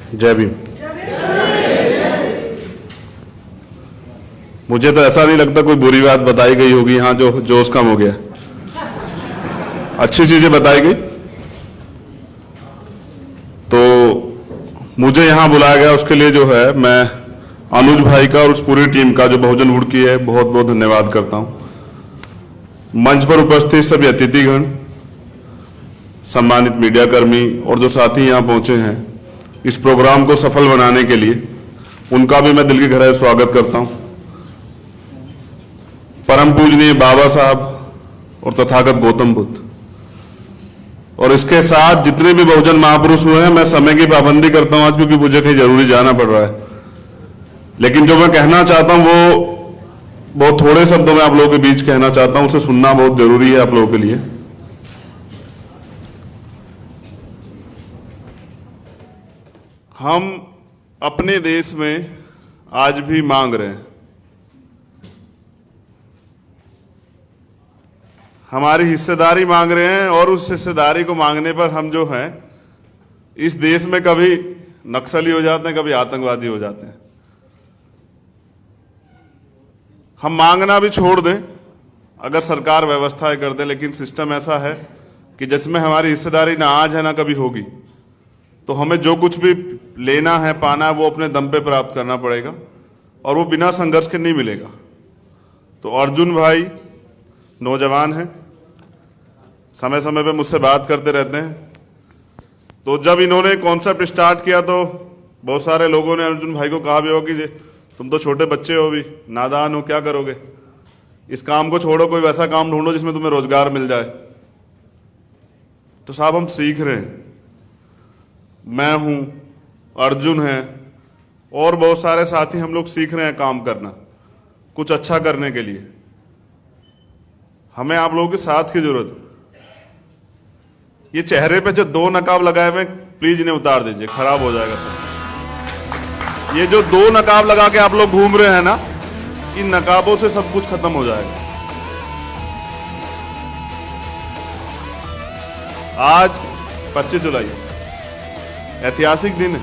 जय भीम। मुझे तो ऐसा नहीं लगता कोई बुरी बात बताई गई होगी यहाँ जो जोश कम हो गया। अच्छी चीजें बताई गई। तो मुझे यहाँ बुलाया गया उसके लिए जो है मैं अनुज भाई का और उस पूरी टीम का जो बहुजन वुड है बहुत बहुत धन्यवाद करता हूँ। मंच पर उपस्थित सभी अतिथिगण, सम्मानित मीडियाकर्मी और जो साथी यहाँ पहुंचे हैं इस प्रोग्राम को सफल बनाने के लिए, उनका भी मैं दिल की गहराई से स्वागत करता हूँ। परम पूजनीय बाबा साहब और तथागत गौतम बुद्ध और इसके साथ जितने भी बहुजन महापुरुष हुए हैं, मैं समय की पाबंदी करता हूं आज क्योंकि मुझे कहीं जरूरी जाना पड़ रहा है, लेकिन जो मैं कहना चाहता हूं वो बहुत थोड़े शब्दों में आप लोगों के बीच कहना चाहता हूं, उसे सुनना बहुत जरूरी है आप लोगों के लिए। हम अपने देश में आज भी मांग रहे हैं, हमारी हिस्सेदारी मांग रहे हैं और उस हिस्सेदारी को मांगने पर हम जो हैं इस देश में कभी नक्सली हो जाते हैं, कभी आतंकवादी हो जाते हैं। हम मांगना भी छोड़ दें अगर सरकार व्यवस्थाएं कर दे, लेकिन सिस्टम ऐसा है कि जिसमें हमारी हिस्सेदारी ना आज है ना कभी होगी, तो हमें जो कुछ भी लेना है पाना है वो अपने दम पे प्राप्त करना पड़ेगा और वो बिना संघर्ष के नहीं मिलेगा। तो अर्जुन भाई नौजवान हैं, समय समय पे मुझसे बात करते रहते हैं। तो जब इन्होंने कॉन्सेप्ट स्टार्ट किया तो बहुत सारे लोगों ने अर्जुन भाई को कहा भी होगा कि तुम तो छोटे बच्चे हो, अभी नादान हो, क्या करोगे, इस काम को छोड़ो, कोई वैसा काम ढूंढो जिसमें तुम्हें रोजगार मिल जाए। तो साहब हम सीख रहे हैं, मैं हूं, अर्जुन है और बहुत सारे साथी, हम लोग सीख रहे हैं काम करना, कुछ अच्छा करने के लिए। हमें आप लोगों के साथ की जरूरत है। ये चेहरे पे जो दो नकाब लगाए हुए प्लीज इन्हें उतार दीजिए, खराब हो जाएगा सब। ये जो दो नकाब लगा के आप लोग घूम रहे हैं ना, इन नकाबों से सब कुछ खत्म हो जाएगा। आज 25 जुलाई ऐतिहासिक दिन है।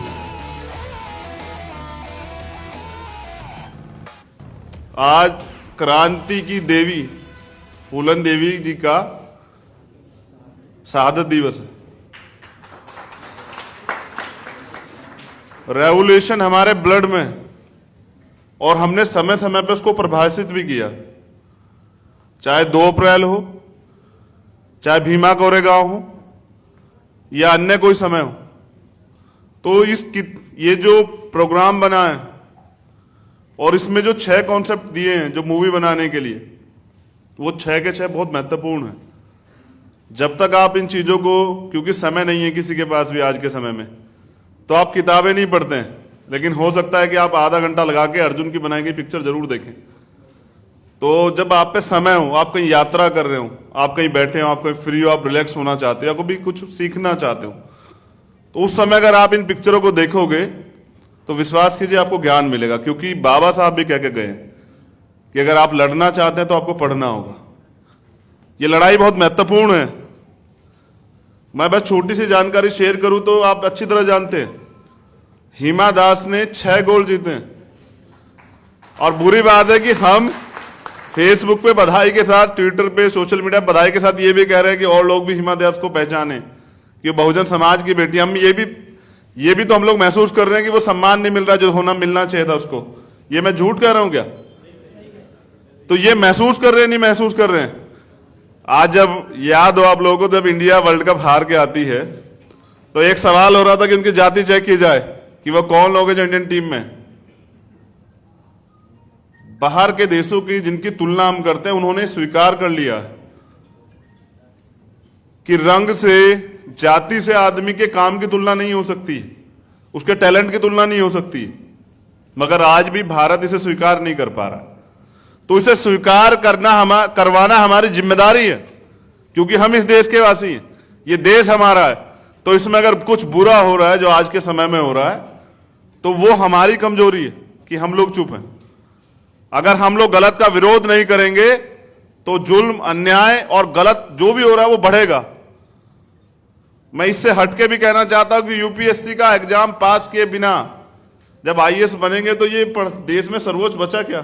आज क्रांति की देवी फूलन देवी जी का शहादत दिवस है। रेवोल्यूशन हमारे ब्लड में, और हमने समय समय पर उसको परिभाषित भी किया, चाहे 2 अप्रैल हो, चाहे भीमा कोरेगांव हो या अन्य कोई समय हो। तो ये जो प्रोग्राम बना है और इसमें जो 6 कॉन्सेप्ट दिए हैं जो मूवी बनाने के लिए, वो 6 के 6 बहुत महत्वपूर्ण है। जब तक आप इन चीजों को, क्योंकि समय नहीं है किसी के पास भी आज के समय में, तो आप किताबें नहीं पढ़ते हैं, लेकिन हो सकता है कि आप आधा घंटा लगा के अर्जुन की बनाई गई पिक्चर जरूर देखें। तो जब आप पे समय हो, आप कहीं यात्रा कर रहे हो, आप कहीं बैठे हो, आप कहीं फ्री हो, आप रिलैक्स होना चाहते हो या कभी कुछ सीखना चाहते हो, तो उस समय अगर आप इन पिक्चरों को देखोगे तो विश्वास कीजिए आपको ज्ञान मिलेगा। क्योंकि बाबा साहब भी कह के गए कि अगर आप लड़ना चाहते हैं तो आपको पढ़ना होगा। ये लड़ाई बहुत महत्वपूर्ण है। मैं बस छोटी सी जानकारी शेयर करूं तो आप अच्छी तरह जानते हैं, हिमा दास ने 6 गोल्ड जीते हैं। और बुरी बात है कि हम फेसबुक पे बधाई के साथ, ट्विटर पे, सोशल मीडिया बधाई के साथ ये भी कह रहे हैं कि और लोग भी हिमा दास को पहचाने कि बहुजन समाज की बेटी। हम ये भी तो हम लोग महसूस कर रहे हैं कि वो सम्मान नहीं मिल रहा जो होना मिलना चाहिए था उसको। ये मैं झूठ कह रहा हूं क्या? तो ये महसूस कर रहे हैं, नहीं महसूस कर रहे हैं? आज जब याद हो आप लोगों को, जब इंडिया वर्ल्ड कप हार के आती है तो एक सवाल हो रहा था कि उनकी जाति चेक की जाए कि वो कौन लोग हैं जो इंडियन टीम में। बाहर के देशों की जिनकी तुलना हम करते हैं, उन्होंने स्वीकार कर लिया कि रंग से, जाति से आदमी के काम की तुलना नहीं हो सकती, उसके टैलेंट की तुलना नहीं हो सकती। मगर आज भी भारत इसे स्वीकार नहीं कर पा रहा। तो इसे स्वीकार करवाना हमारी जिम्मेदारी है, क्योंकि हम इस देश के वासी हैं, ये देश हमारा है। तो इसमें अगर कुछ बुरा हो रहा है जो आज के समय में हो रहा है, तो वो हमारी कमजोरी है कि हम लोग चुप हैं। अगर हम लोग गलत का विरोध नहीं करेंगे तो जुल्म, अन्याय और गलत जो भी हो रहा है वो बढ़ेगा। मैं इससे हटके भी कहना चाहता हूं कि यूपीएससी का एग्जाम पास किए बिना जब आईएएस बनेंगे तो ये देश में सर्वोच्च बचा क्या?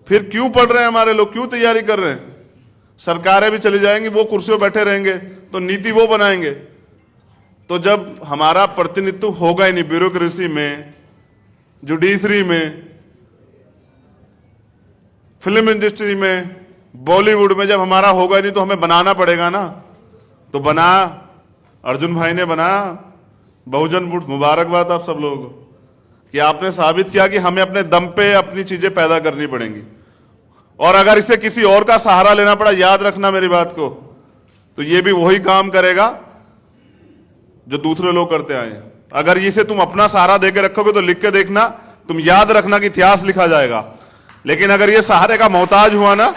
फिर क्यों पढ़ रहे हैं हमारे लोग, क्यों तैयारी कर रहे हैं? सरकारें भी चली जाएंगी, वो कुर्सियों बैठे रहेंगे तो नीति वो बनाएंगे। तो जब हमारा प्रतिनिधित्व होगा ही नहीं ब्यूरोक्रेसी में, जुडिशरी में, फिल्म इंडस्ट्री में, बॉलीवुड में, जब हमारा होगा नहीं तो हमें बनाना पड़ेगा ना। तो बना, अर्जुन भाई ने बनाया, बहुजन मुबारकबाद आप सब लोगों को कि आपने साबित किया कि हमें अपने दम पे अपनी चीजें पैदा करनी पड़ेंगी। और अगर इसे किसी और का सहारा लेना पड़ा, याद रखना मेरी बात को, तो ये भी वही काम करेगा जो दूसरे लोग करते आए हैं। अगर इसे तुम अपना सहारा देके रखोगे तो लिख के देखना, तुम याद रखना कि इतिहास लिखा जाएगा। लेकिन अगर ये सहारे का मोहताज हुआ ना,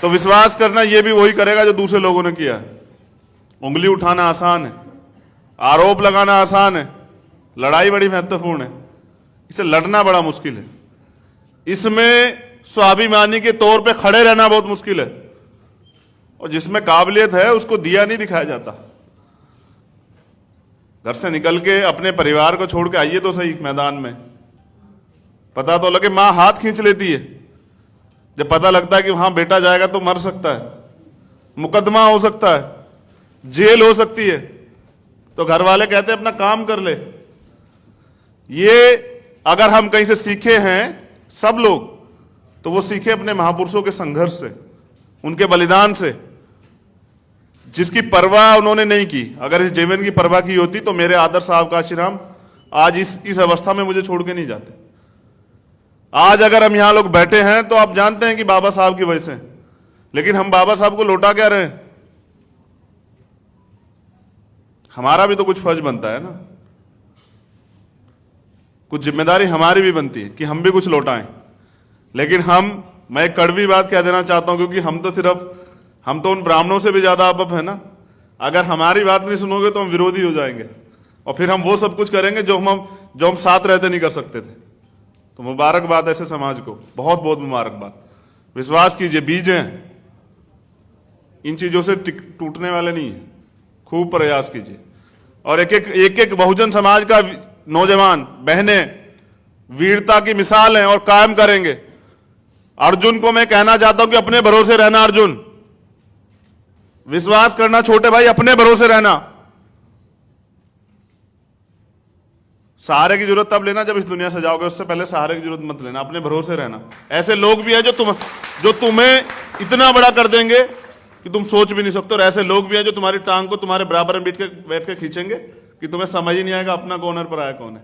तो विश्वास करना ये भी वही करेगा जो दूसरे लोगों ने किया। उंगली उठाना आसान है, आरोप लगाना आसान है, लड़ाई बड़ी महत्वपूर्ण है। इसे लड़ना बड़ा मुश्किल है। इसमें स्वाभिमानी के तौर पे खड़े रहना बहुत मुश्किल है। और जिसमें काबिलियत है उसको दिया नहीं दिखाया जाता। घर से निकल के अपने परिवार को छोड़ के आइए तो सही मैदान में, पता तो लगे। मां हाथ खींच लेती है जब पता लगता है कि वहां बेटा जाएगा तो मर सकता है, मुकदमा हो सकता है, जेल हो सकती है, तो घर वाले कहते हैं अपना काम कर ले। ये अगर हम कहीं से सीखे हैं सब लोग, तो वो सीखे अपने महापुरुषों के संघर्ष से, उनके बलिदान से, जिसकी परवाह उन्होंने नहीं की। अगर इस जीवन की परवाह की होती तो मेरे आदर्श साहब काशीराम आज इस अवस्था में मुझे छोड़ के नहीं जाते। आज अगर हम यहां लोग बैठे हैं तो आप जानते हैं कि बाबा साहब की वजह से, लेकिन हम बाबा साहब को लौटा क्या रहे हैं? हमारा भी तो कुछ फर्ज बनता है ना, कुछ जिम्मेदारी हमारी भी बनती है कि हम भी कुछ लौटाएं। लेकिन मैं एक कड़वी बात कह देना चाहता हूं, क्योंकि हम तो उन ब्राह्मणों से भी ज्यादा अपप है ना। अगर हमारी बात नहीं सुनोगे तो हम विरोधी हो जाएंगे, और फिर हम वो सब कुछ करेंगे जो हम साथ रहते नहीं कर सकते थे। तो मुबारकबाद ऐसे समाज को, बहुत बहुत मुबारकबाद। विश्वास कीजिए, बीज हैं, इन चीजों से टूटने वाले नहीं है। खूब प्रयास कीजिए, और एक एक बहुजन समाज का नौजवान बहने वीरता की मिसाल हैं और कायम करेंगे। अर्जुन को मैं कहना चाहता हूं कि अपने भरोसे रहना। अर्जुन, विश्वास करना छोटे भाई, अपने भरोसे रहना। सहारे की जरूरत तब लेना जब इस दुनिया से जाओगे, उससे पहले सहारे की जरूरत मत लेना, अपने भरोसे रहना। ऐसे लोग भी हैं जो तुम्हें इतना बड़ा कर देंगे कि तुम सोच भी नहीं सकते, और ऐसे लोग भी हैं जो तुम्हारी टांग को तुम्हारे बराबर में बैठ के खींचेंगे कि तुम्हें समझ ही नहीं आएगा अपना कौन है और पराया कौन है।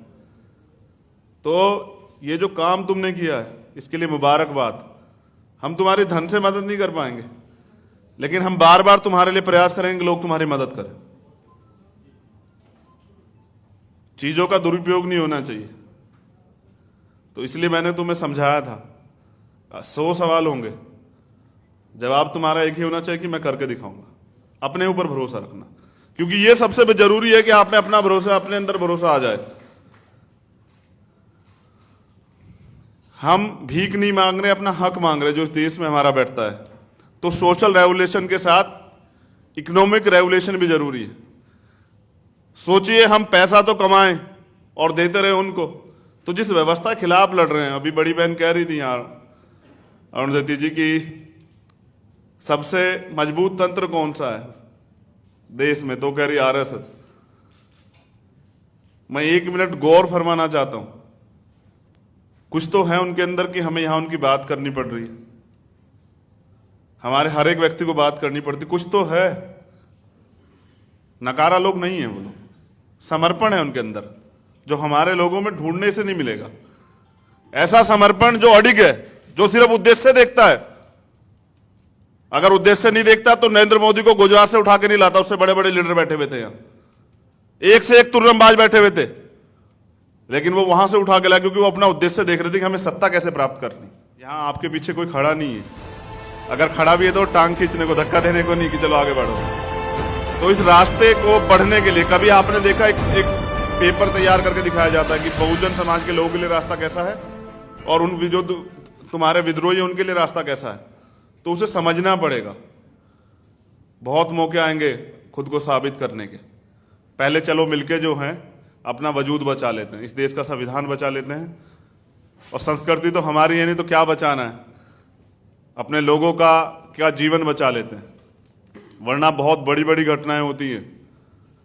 तो ये जो काम तुमने किया है इसके लिए मुबारकबाद। हम तुम्हारी धन से मदद नहीं कर पाएंगे, लेकिन हम बार बार तुम्हारे लिए प्रयास करेंगे कि लोग तुम्हारी मदद करें। चीजों का दुरुपयोग नहीं होना चाहिए। तो इसलिए मैंने तुम्हें समझाया था। 100 सवाल होंगे, जवाब तुम्हारा एक ही होना चाहिए कि मैं करके दिखाऊंगा। अपने ऊपर भरोसा रखना, क्योंकि यह सबसे जरूरी है कि आप में अपना भरोसा, अपने अंदर भरोसा आ जाए। हम भीख नहीं मांग रहे, अपना हक मांग रहे जो इस देश में हमारा बैठता है। तो सोशल रेगुलेशन के साथ इकोनॉमिक रेगुलेशन भी जरूरी है। सोचिए, हम पैसा तो कमाएं और देते रहे उनको, तो जिस व्यवस्था के खिलाफ लड़ रहे हैं, अभी बड़ी बहन कह रही थी यार अरुणधति जी की सबसे मजबूत तंत्र कौन सा है देश में, तो कह रही आरएसएस। मैं 1 मिनट गौर फरमाना चाहता हूं। कुछ तो है उनके अंदर कि हमें यहां उनकी बात करनी पड़ रही है, हमारे हर एक व्यक्ति को बात करनी पड़ती, कुछ तो है। नकारा लोग नहीं है वो लोग, समर्पण है उनके अंदर जो हमारे लोगों में ढूंढने से नहीं मिलेगा। ऐसा समर्पण जो अडिग है, जो सिर्फ उद्देश्य से देखता है। अगर उद्देश्य नहीं देखता तो नरेंद्र मोदी को गुजरात से उठा के नहीं लाता, उससे बड़े बड़े लीडर बैठे हुए थे यहां, एक से एक तुर्रमबाज बैठे हुए थे, लेकिन वो वहां से उठा के लाया क्योंकि वो अपना उद्देश्य देख रहे थे कि हमें सत्ता कैसे प्राप्त करनी। यहां आपके पीछे कोई खड़ा नहीं है, अगर खड़ा भी है तो टांग खींचने को, धक्का देने को नहीं कि चलो आगे बढ़ो। तो इस रास्ते को बढ़ने के लिए कभी आपने देखा एक पेपर तैयार करके दिखाया जाता है कि बहुजन समाज के लोगों के लिए रास्ता कैसा है और उन जो तुम्हारे विद्रोही है उनके लिए रास्ता कैसा है, तो उसे समझना पड़ेगा। बहुत मौके आएंगे खुद को साबित करने के। पहले चलो मिलके जो हैं अपना वजूद बचा लेते हैं, इस देश का संविधान बचा लेते हैं, और संस्कृति तो हमारी है नहीं तो क्या बचाना है, अपने लोगों का क्या जीवन बचा लेते हैं, वरना बहुत बड़ी बड़ी घटनाएं होती हैं।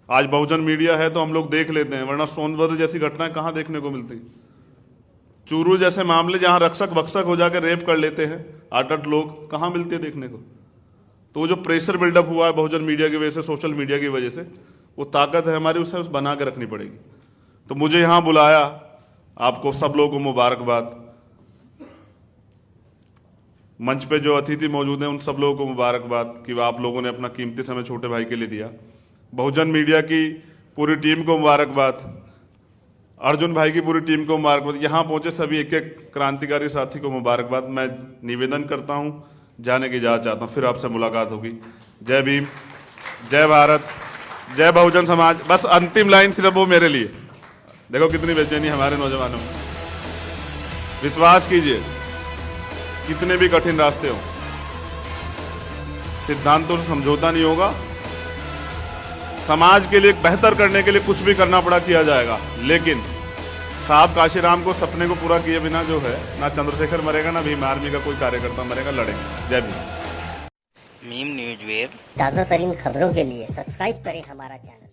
आज बहुजन मीडिया है तो हम लोग देख लेते हैं, वरना सोनभद्र जैसी घटनाएं कहाँ देखने को मिलती। चूरू जैसे मामले जहां रक्षक भक्षक हो जाकर रेप कर लेते हैं 8-8 लोग, कहाँ मिलते हैं देखने को। तो वो जो प्रेशर बिल्डअप हुआ है बहुजन मीडिया की वजह से, सोशल मीडिया की वजह से, वो ताकत है हमारी, उसे बना के रखनी पड़ेगी। तो मुझे यहाँ बुलाया, आपको सब लोगों को मुबारकबाद। मंच पे जो अतिथि मौजूद हैं उन सब लोगों को मुबारकबाद कि आप लोगों ने अपना कीमती समय छोटे भाई के लिए दिया। बहुजन मीडिया की पूरी टीम को मुबारकबाद, अर्जुन भाई की पूरी टीम को मुबारकबाद, यहाँ पहुंचे सभी एक एक क्रांतिकारी साथी को मुबारकबाद। मैं निवेदन करता हूँ, जाने की इजाज़त चाहता हूँ, फिर आपसे मुलाकात होगी। जय भीम, जय भारत, जय बहुजन समाज। बस अंतिम लाइन सिर्फ वो मेरे लिए, देखो कितनी बेचैनी हमारे नौजवानों में। विश्वास कीजिए, कितने भी कठिन रास्ते हो, सिद्धांतों से समझौता नहीं होगा। समाज के लिए बेहतर करने के लिए कुछ भी करना पड़ा किया जाएगा, लेकिन साहब काशीराम को सपने को पूरा किए बिना जो है ना चंद्रशेखर मरेगा, ना भीम आर्मी का कोई कार्यकर्ता मरेगा। लड़ेंगे। जय भीम। मीम न्यूज वेब ताज़ा तरीन खबरों के लिए सब्सक्राइब करें हमारा चैनल।